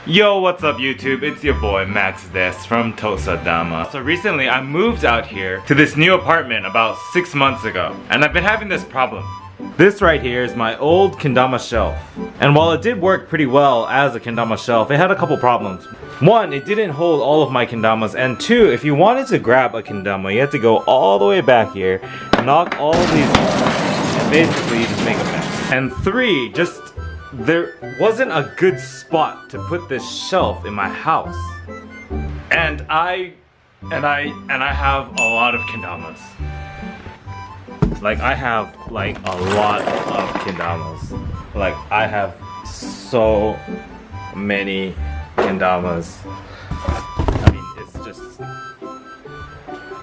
Yo, what's up YouTube? It's your boy maxdesu from Tosadama. So recently I moved out here to this new apartment about 6 months ago, and I've been having this problem. This right here is my old kendama shelf. And while it did work pretty well as a kendama shelf, it had a couple problems. One, it didn't hold all of my kendamas, and two, if you wanted to grab a kendama, you had to go all the way back here, knock all of these off, and basically you just make a mess. And three, there wasn't a good spot to put this shelf in my house. And I have a lot of kendamas. Like I have like a lot of kendamas. Like I have so many kendamas. I mean,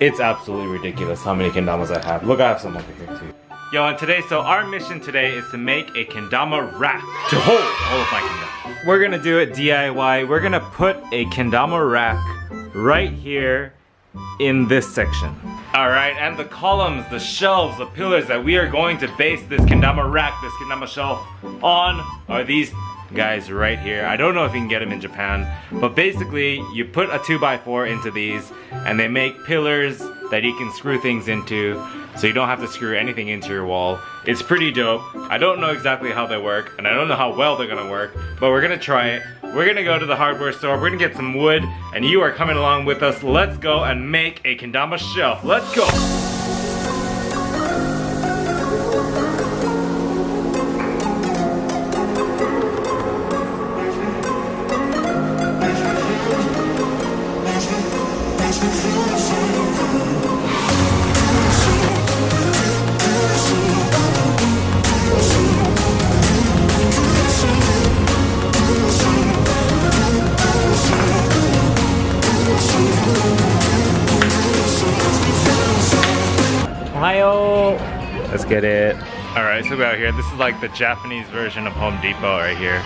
it's absolutely ridiculous how many kendamas I have. Look, I have some over here too. Yo, and our mission today is to make a kendama rack to hold all of my kendamas. We're gonna do it DIY. We're gonna put a kendama rack right here in this section. Alright, and the columns, the shelves, the pillars that we are going to base this kendama rack, this kendama shelf on are these guys right here. I don't know if you can get them in Japan, but basically you put a 2x4 into these and they make pillars that you can screw things into, so you don't have to screw anything into your wall. It's pretty dope. I don't know exactly how they work, and I don't know how well they're gonna work, but we're gonna try it. We're gonna go to the hardware store, we're gonna get some wood, and you are coming along with us. Let's go and make a kendama shelf. Let's go! Let's get it. Alright, so we're out here. This is like the Japanese version of Home Depot right here.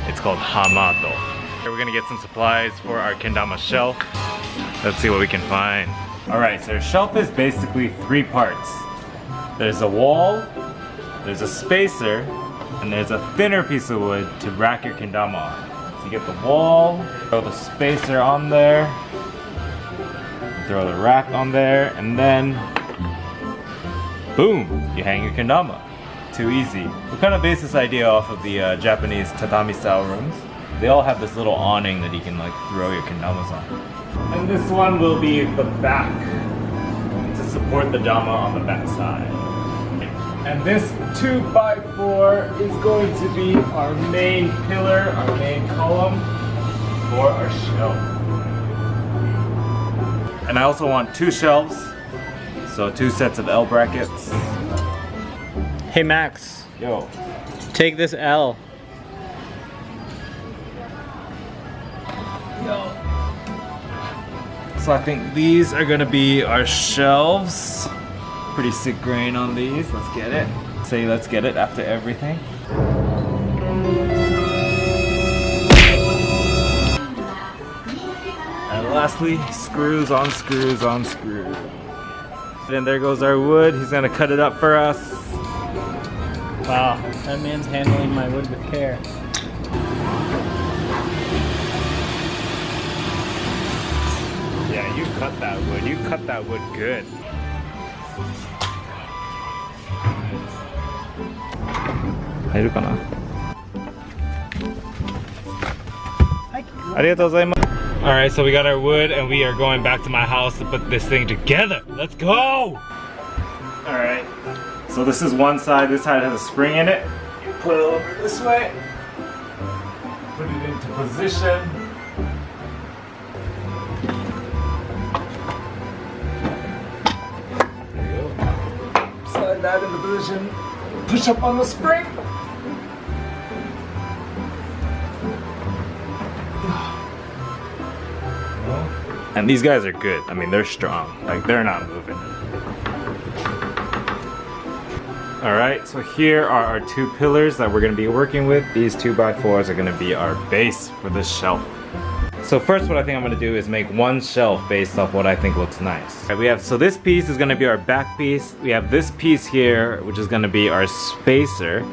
It's called Hamato. We're gonna get some supplies for our kendama shelf. Let's see what we can find. Alright, so our shelf is basically 3 parts. There's a wall, there's a spacer, and there's a thinner piece of wood to rack your kendama on. So you get the wall, throw the spacer on there, throw the rack on there, and then boom, you hang your kendama. Too easy. We kind of based this idea off of the Japanese tatami style rooms. They all have this little awning that you can like throw your kendamas on. And this one will be the back to support the dama on the back side. And this 2x4 is going to be our main pillar, our main column for our shelf. And I also want 2 shelves. So 2 sets of L brackets. Hey Max. Yo. Take this L. Yo. So I think these are gonna be our shelves. Pretty sick grain on these. Let's get it. Say let's get it after everything. And lastly, screws on screws on screws. And there goes our wood. He's gonna cut it up for us. Wow, that man's handling my wood with care. Yeah, you cut that wood. You cut that wood good. Alright, so we got our wood and we are going back to my house to put this thing together. Let's go! Alright, so this is one side. This side has a spring in it. You put it over this way. Put it into position. There you go. Slide that into position. Push up on the spring. And these guys are good. I mean, they're strong. Like, they're not moving. Alright, so here are our 2 pillars that we're going to be working with. These 2x4s are going to be our base for this shelf. So first what I think I'm going to do is make one shelf based off what I think looks nice. Right, so this piece is going to be our back piece. We have this piece here, which is going to be our spacer.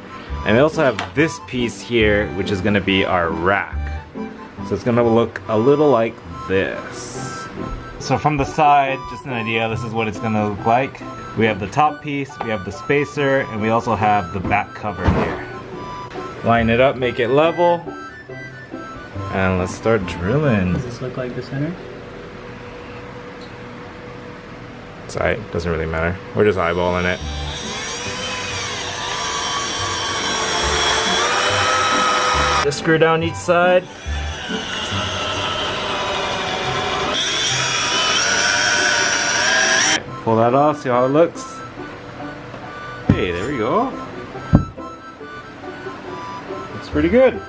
And we also have this piece here, which is going to be our rack. So it's gonna look a little like this. So from the side, just an idea, this is what it's gonna look like. We have the top piece, we have the spacer, and we also have the back cover here. Line it up, make it level, and let's start drilling. Does this look like the center? It's alright, doesn't really matter. We're just eyeballing it. Just screw down each side. Pull that off, see how it looks. Hey, there we go. Looks pretty good.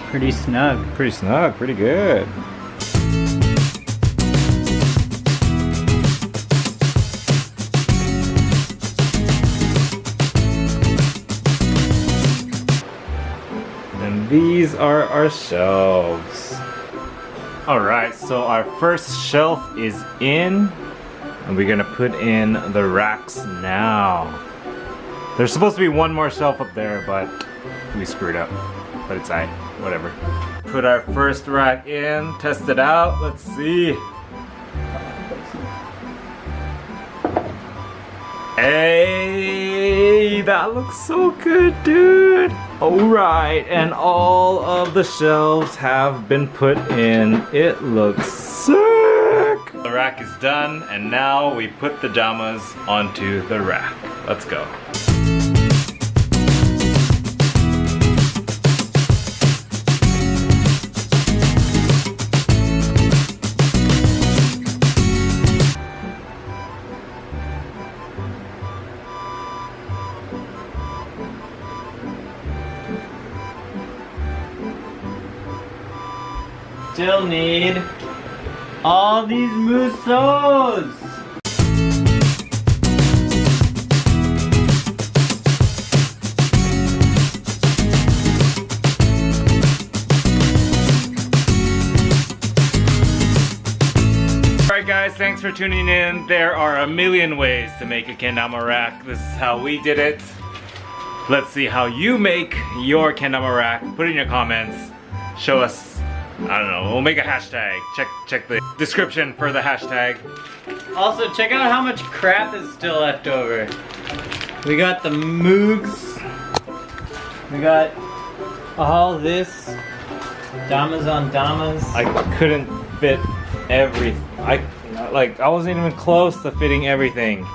Pretty snug. Pretty snug, pretty good. And these are our shelves. Alright, so our first shelf is in, and we're gonna put in the racks now. There's supposed to be one more shelf up there, but we screwed up. But it's alright, whatever. Put our first rack in, test it out, let's see. Hey, that looks so good, dude. Alright, and all of the shelves have been put in. It looks sick. The rack is done, and now we put the jamas onto the rack. Let's go. Still need all these musos. Alright guys, thanks for tuning in. There are a million ways to make a kendama rack. This is how we did it. Let's see how you make your kendama rack. Put it in your comments. Show us. I don't know, we'll make a hashtag. Check the description for the hashtag. Also, check out how much crap is still left over. We got the moogs. We got all this. Damas on damas. I couldn't fit everything. I wasn't even close to fitting everything.